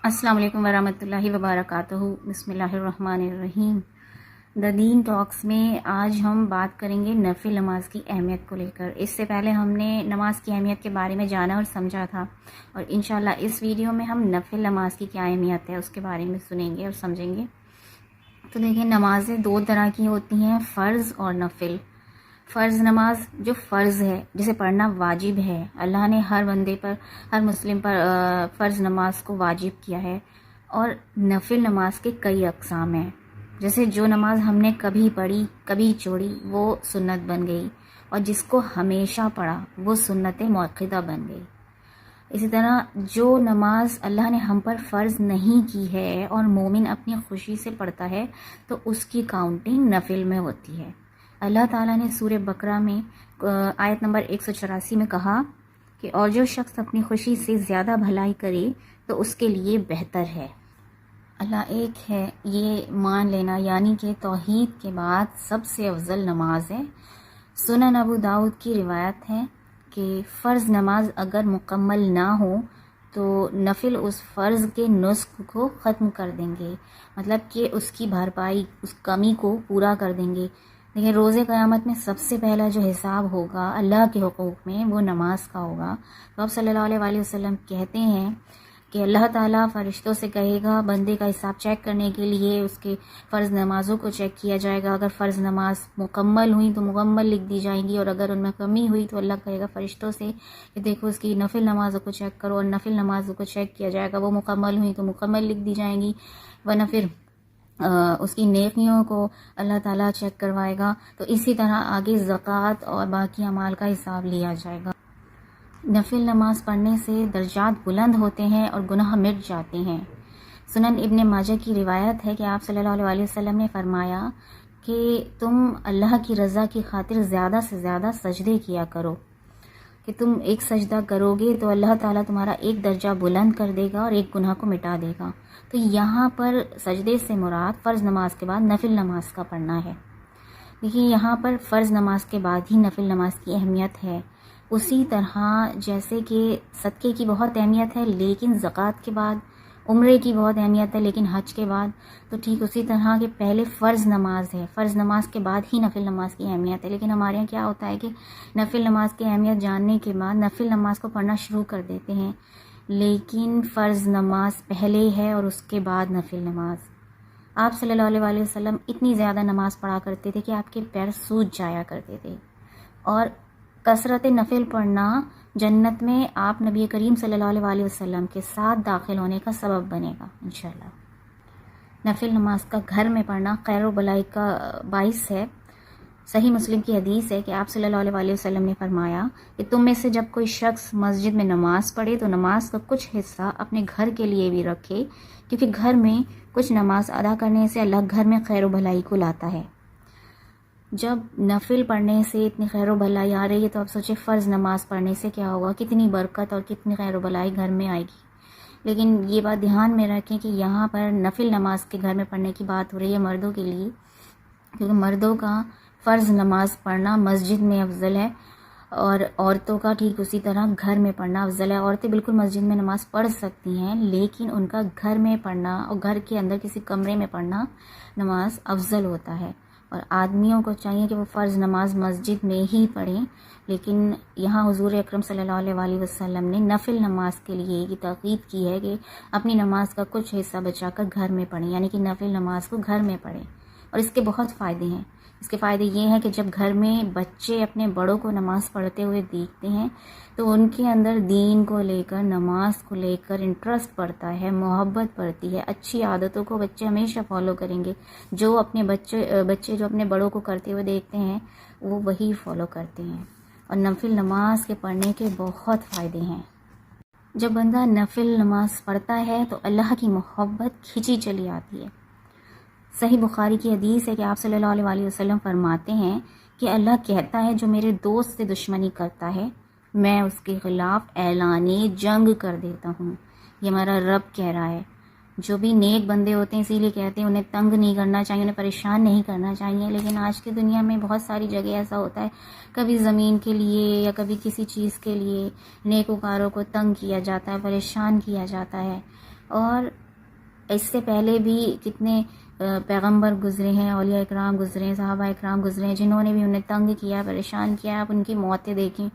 السلام علیکم ورحمۃ اللہ وبرکاتہ۔ بسم اللہ الرحمن الرحیم۔ دا دین ٹاکس میں آج ہم بات کریں گے نفل نماز کی اہمیت کو لے کر۔ اس سے پہلے ہم نے نماز کی اہمیت کے بارے میں جانا اور سمجھا تھا، اور انشاءاللہ اس ویڈیو میں ہم نفل نماز کی کیا اہمیت ہے اس کے بارے میں سنیں گے اور سمجھیں گے۔ تو دیکھیں، نمازیں دو طرح کی ہوتی ہیں، فرض اور نفل۔ فرض نماز جو فرض ہے، جسے پڑھنا واجب ہے، اللہ نے ہر بندے پر، ہر مسلم پر فرض نماز کو واجب کیا ہے۔ اور نفل نماز کے کئی اقسام ہیں، جیسے جو نماز ہم نے کبھی پڑھی کبھی چھوڑی وہ سنت بن گئی، اور جس کو ہمیشہ پڑھا وہ سنت موقدہ بن گئی۔ اسی طرح جو نماز اللہ نے ہم پر فرض نہیں کی ہے اور مومن اپنی خوشی سے پڑھتا ہے تو اس کی کاؤنٹنگ نفل میں ہوتی ہے۔ اللہ تعالیٰ نے سورہ بقرہ میں آیت نمبر 184 میں کہا کہ اور جو شخص اپنی خوشی سے زیادہ بھلائی کرے تو اس کے لیے بہتر ہے۔ اللہ ایک ہے، یہ مان لینا، یعنی کہ توحید کے بعد سب سے افضل نماز ہے۔ سنن ابو داؤد کی روایت ہے کہ فرض نماز اگر مکمل نہ ہو تو نفل اس فرض کے نسخ کو ختم کر دیں گے، مطلب کہ اس کی بھرپائی، اس کمی کو پورا کر دیں گے۔ لیکن روز قیامت میں سب سے پہلا جو حساب ہوگا اللہ کے حقوق میں وہ نماز کا ہوگا۔ تو آپ صلی اللہ علیہ وسلم کہتے ہیں کہ اللہ تعالیٰ فرشتوں سے کہے گا، بندے کا حساب چیک کرنے کے لیے اس کے فرض نمازوں کو چیک کیا جائے گا۔ اگر فرض نماز مکمل ہوئی تو مکمل لکھ دی جائیں گی، اور اگر ان میں کمی ہوئی تو اللہ کہے گا فرشتوں سے کہ دیکھو اس کی نفل نمازوں کو چیک کرو، اور نفل نمازوں کو چیک کیا جائے گا، وہ مکمل ہوئی تو مکمل لکھ دی جائیں گی، ورنہ پھر اس کی نیکیوں کو اللہ تعالیٰ چیک کروائے گا۔ تو اسی طرح آگے زکوٰۃ اور باقی اعمال کا حساب لیا جائے گا۔ نفل نماز پڑھنے سے درجات بلند ہوتے ہیں اور گناہ مٹ جاتے ہیں۔ سنن ابن ماجہ کی روایت ہے کہ آپ صلی اللہ علیہ وسلم نے فرمایا کہ تم اللہ کی رضا کی خاطر زیادہ سے زیادہ سجدے کیا کرو، کہ تم ایک سجدہ کرو گے تو اللہ تعالیٰ تمہارا ایک درجہ بلند کر دے گا اور ایک گناہ کو مٹا دے گا۔ تو یہاں پر سجدے سے مراد فرض نماز کے بعد نفل نماز کا پڑھنا ہے۔ دیکھیے، یہاں پر فرض نماز کے بعد ہی نفل نماز کی اہمیت ہے۔ اسی طرح جیسے کہ صدقے کی بہت اہمیت ہے لیکن زکوٰۃ کے بعد، عمرے کی بہت اہمیت ہے لیکن حج کے بعد، تو ٹھیک اسی طرح کہ پہلے فرض نماز ہے، فرض نماز کے بعد ہی نفل نماز کی اہمیت ہے۔ لیکن ہمارے یہاں کیا ہوتا ہے کہ نفل نماز کی اہمیت جاننے کے بعد نفل نماز کو پڑھنا شروع کر دیتے ہیں، لیکن فرض نماز پہلے ہے اور اس کے بعد نفل نماز۔ آپ صلی اللہ علیہ وسلم اتنی زیادہ نماز پڑھا کرتے تھے کہ آپ کے پیر سوج جایا کرتے تھے، اور کثرت نفل پڑھنا جنت میں آپ نبی کریم صلی اللہ علیہ وسلم کے ساتھ داخل ہونے کا سبب بنے گا انشاءاللہ۔ نفل نماز کا گھر میں پڑھنا خیر و بلائی کا باعث ہے۔ صحیح مسلم کی حدیث ہے کہ آپ صلی اللہ علیہ وسلم نے فرمایا کہ تم میں سے جب کوئی شخص مسجد میں نماز پڑھے تو نماز کا کچھ حصہ اپنے گھر کے لیے بھی رکھے، کیونکہ گھر میں کچھ نماز ادا کرنے سے اللہ گھر میں خیر و بھلائی کو لاتا ہے۔ جب نفل پڑھنے سے اتنی خیر و بھلائی آ رہی ہے تو آپ سوچیں فرض نماز پڑھنے سے کیا ہوگا، کتنی برکت اور کتنی خیر و بھلائی گھر میں آئے گی۔ لیکن یہ بات دھیان میں رکھیں کہ یہاں پر نفل نماز کے گھر میں پڑھنے کی بات ہو رہی ہے مردوں کے لیے، کیونکہ مردوں کا فرض نماز پڑھنا مسجد میں افضل ہے، اور عورتوں کا ٹھیک اسی طرح گھر میں پڑھنا افضل ہے۔ عورتیں بالکل مسجد میں نماز پڑھ سکتی ہیں لیکن ان کا گھر میں پڑھنا اور گھر کے اندر کسی کمرے میں پڑھنا نماز افضل ہوتا ہے، اور آدمیوں کو چاہیے کہ وہ فرض نماز مسجد میں ہی پڑھیں۔ لیکن یہاں حضور اکرم صلی اللہ علیہ وسلم نے نفل نماز کے لیے یہ تاکید کی ہے کہ اپنی نماز کا کچھ حصہ بچا کر گھر میں پڑھیں، یعنی کہ نفل نماز کو گھر میں پڑھیں۔ اور اس کے بہت فائدے ہیں۔ اس کے فائدے یہ ہیں کہ جب گھر میں بچے اپنے بڑوں کو نماز پڑھتے ہوئے دیکھتے ہیں تو ان کے اندر دین کو لے کر، نماز کو لے کر انٹرسٹ بڑھتا ہے، محبت بڑھتی ہے، اچھی عادتوں کو بچے ہمیشہ فالو کریں گے۔ جو اپنے بچے جو اپنے بڑوں کو کرتے ہوئے دیکھتے ہیں وہ وہی فالو کرتے ہیں۔ اور نفل نماز کے پڑھنے کے بہت فائدے ہیں۔ جب بندہ نفل نماز پڑھتا ہے تو اللہ کی محبت کھینچی چلی آتی ہے۔ صحیح بخاری کی حدیث ہے کہ آپ صلی اللہ علیہ وسلم فرماتے ہیں کہ اللہ کہتا ہے جو میرے دوست سے دشمنی کرتا ہے میں اس کے خلاف اعلان جنگ کر دیتا ہوں۔ یہ ہمارا رب کہہ رہا ہے۔ جو بھی نیک بندے ہوتے ہیں اسی لیے کہتے ہیں انہیں تنگ نہیں کرنا چاہیے، انہیں پریشان نہیں کرنا چاہیے. لیکن آج کی دنیا میں بہت ساری جگہ ایسا ہوتا ہے، کبھی زمین کے لیے یا کبھی کسی چیز کے لیے نیکوکاروں کو تنگ کیا جاتا ہے، پریشان کیا جاتا ہے. اور اس سے پہلے بھی کتنے پیغمبر گزرے ہیں، اولیاء اکرام گزرے ہیں، صحابہ اکرام گزرے ہیں، جنہوں نے بھی انہیں تنگ کیا، پریشان کیا. آپ ان کی موتیں دیکھیں،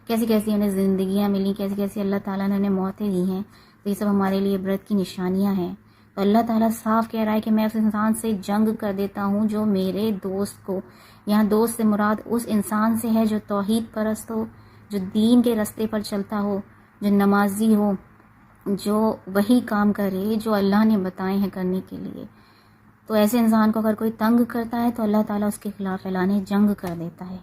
کیسی کیسی انہیں زندگیاں ملی، کیسی کیسی اللہ تعالیٰ نے انہیں موتیں دی ہیں. تو یہ سب ہمارے لیے عبرت کی نشانیاں ہیں. تو اللہ تعالیٰ صاف کہہ رہا ہے کہ میں اس انسان سے جنگ کر دیتا ہوں جو میرے دوست کو، یہاں دوست سے مراد اس انسان سے ہے جو توحید پرست ہو، جو دین کے رستے پر چلتا ہو، جو نمازی ہو، جو وہی کام کرے جو اللہ نے بتائے ہیں کرنے کے لیے. تو ایسے انسان کو اگر کوئی تنگ کرتا ہے تو اللہ تعالیٰ اس کے خلاف اعلان جنگ کر دیتا ہے.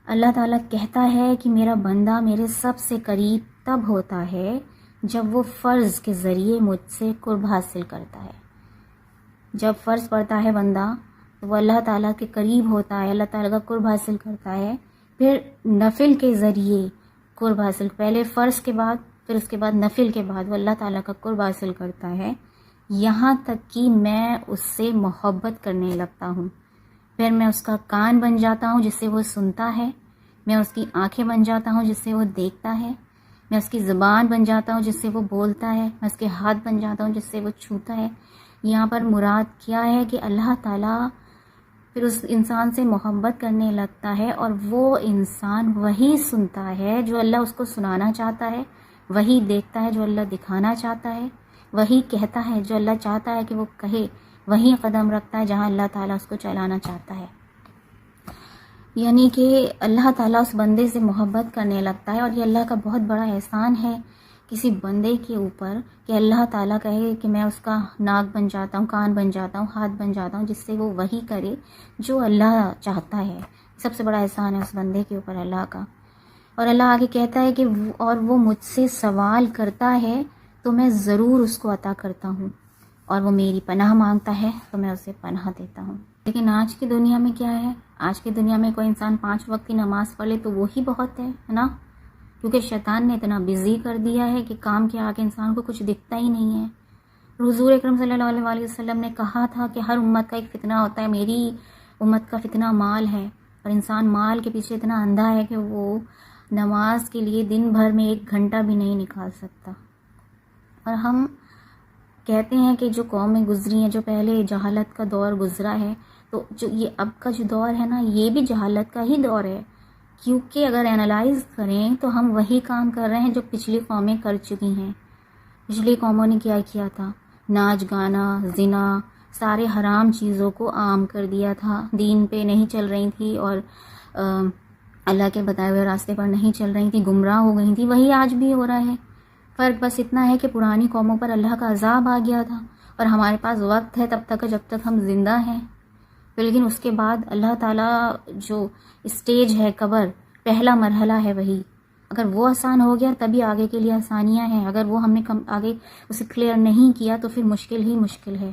اللہ تعالیٰ کہتا ہے کہ میرا بندہ میرے سب سے قریب تب ہوتا ہے جب وہ فرض کے ذریعے مجھ سے قرب حاصل کرتا ہے. جب فرض پڑھتا ہے بندہ تو وہ اللہ تعالیٰ کے قریب ہوتا ہے، اللہ تعالیٰ کا قرب حاصل کرتا ہے. پھر نفل کے ذریعے قرب حاصل، پہلے فرض کے بعد پھر اس کے بعد نفل کے بعد وہ اللہ تعالیٰ کا قرب حاصل کرتا ہے، یہاں تک کہ میں اس سے محبت کرنے لگتا ہوں. پھر میں اس کا کان بن جاتا ہوں جس سے وہ سنتا ہے، میں اس کی آنکھیں بن جاتا ہوں جس سے وہ دیکھتا ہے، میں اس کی زبان بن جاتا ہوں جس سے وہ بولتا ہے، میں اس کے ہاتھ بن جاتا ہوں جس سے وہ چھوتا ہے. یہاں پر مراد کیا ہے کہ اللہ تعالیٰ پھر اس انسان سے محبت کرنے لگتا ہے، اور وہ انسان وہی سنتا ہے جو اللہ اس کو سنانا چاہتا ہے، وہی دیکھتا ہے جو اللہ دکھانا چاہتا ہے، وہی کہتا ہے جو اللہ چاہتا ہے کہ وہ کہے، وہی قدم رکھتا ہے جہاں اللہ تعالیٰ اس کو چلانا چاہتا ہے. یعنی کہ اللہ تعالیٰ اس بندے سے محبت کرنے لگتا ہے. اور یہ اللہ کا بہت بڑا احسان ہے کسی بندے کے اوپر کہ اللہ تعالیٰ کہے کہ میں اس کا ناک بن جاتا ہوں، کان بن جاتا ہوں، ہاتھ بن جاتا ہوں، جس سے وہ وہی کرے جو اللہ چاہتا ہے. سب سے بڑا احسان ہے اس بندے کے اوپر اللہ کا. اور اللہ آگے کہتا ہے کہ اور وہ مجھ سے سوال کرتا ہے تو میں ضرور اس کو عطا کرتا ہوں، اور وہ میری پناہ مانگتا ہے تو میں اسے پناہ دیتا ہوں. لیکن آج کی دنیا میں کیا ہے؟ آج کی دنیا میں کوئی انسان 5 وقت کی نماز پڑھ لے تو وہی بہت ہے نا، کیونکہ شیطان نے اتنا بزی کر دیا ہے کہ کام کے آگے انسان کو کچھ دکھتا ہی نہیں ہے. حضور اکرم صلی اللہ علیہ وسلم نے کہا تھا کہ ہر امت کا ایک فتنہ ہوتا ہے، میری امت کا فتنہ مال ہے. اور انسان مال کے پیچھے اتنا اندھا ہے کہ وہ نماز کے لیے دن بھر میں 1 گھنٹہ بھی نہیں نکال سکتا. اور ہم کہتے ہیں کہ جو قومیں گزری ہیں، جو پہلے جہالت کا دور گزرا ہے، تو جو یہ اب کا جو دور ہے نا، یہ بھی جہالت کا ہی دور ہے. کیونکہ اگر اینالائز کریں تو ہم وہی کام کر رہے ہیں جو پچھلی قومیں کر چکی ہیں. پچھلی قوموں نے کیا کیا تھا؟ ناچ گانا، زنا، سارے حرام چیزوں کو عام کر دیا تھا، دین پہ نہیں چل رہی تھی اور اللہ کے بتائے ہوئے راستے پر نہیں چل رہی تھی، گمراہ ہو گئی تھی. وہی آج بھی ہو رہا ہے. فرق بس اتنا ہے کہ پرانی قوموں پر اللہ کا عذاب آ گیا تھا، اور ہمارے پاس وقت ہے تب تک جب تک ہم زندہ ہیں. لیکن اس کے بعد اللہ تعالیٰ جو اسٹیج ہے قبر، پہلا مرحلہ ہے وہی. اگر وہ آسان ہو گیا تبھی آگے کے لیے آسانیاں ہیں. اگر وہ ہم نے آگے اسے کلیئر نہیں کیا تو پھر مشکل ہی مشکل ہے.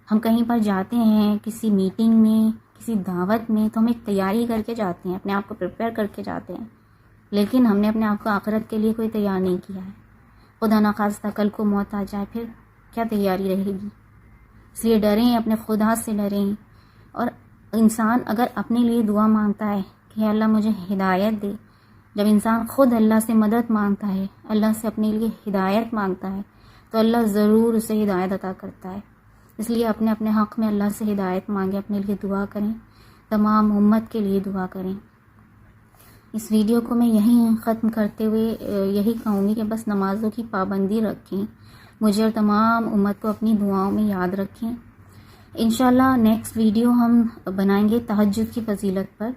ہم کہیں پر جاتے ہیں کسی میٹنگ میں، کسی دعوت میں، تو ہم ایک تیاری کر کے جاتے ہیں، اپنے آپ کو پریپیئر کر کے جاتے ہیں. لیکن ہم نے اپنے آپ کو آخرت کے لیے کوئی تیار نہیں کیا ہے. خدا نخواستہ کل کو موت آ جائے پھر کیا تیاری رہے گی؟ اس لیے ڈریں، اپنے خدا سے ڈریں. اور انسان اگر اپنے لیے دعا مانگتا ہے کہ اللہ مجھے ہدایت دے، جب انسان خود اللہ سے مدد مانگتا ہے، اللہ سے اپنے لیے ہدایت مانگتا ہے، تو اللہ ضرور اسے ہدایت عطا کرتا ہے. اس لیے اپنے اپنے حق میں اللہ سے ہدایت مانگیں، اپنے لیے دعا کریں، تمام امت کے لیے دعا کریں. اس ویڈیو کو میں یہیں ختم کرتے ہوئے یہی کہوں گی کہ بس نمازوں کی پابندی رکھیں، مجھے اور تمام امت کو اپنی دعاؤں میں یاد رکھیں. انشاءاللہ نیکسٹ ویڈیو ہم بنائیں گے تہجد کی فضیلت پر،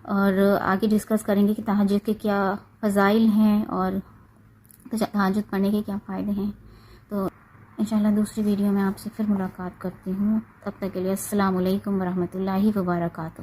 اور آگے ڈسکس کریں گے کہ تہجد کے کیا فضائل ہیں اور تہجد پڑھنے کے کیا فائدے ہیں. تو انشاءاللہ دوسری ویڈیو میں آپ سے پھر ملاقات کرتی ہوں. تب تک کے لیے السلام علیکم ورحمۃ اللہ وبرکاتہ.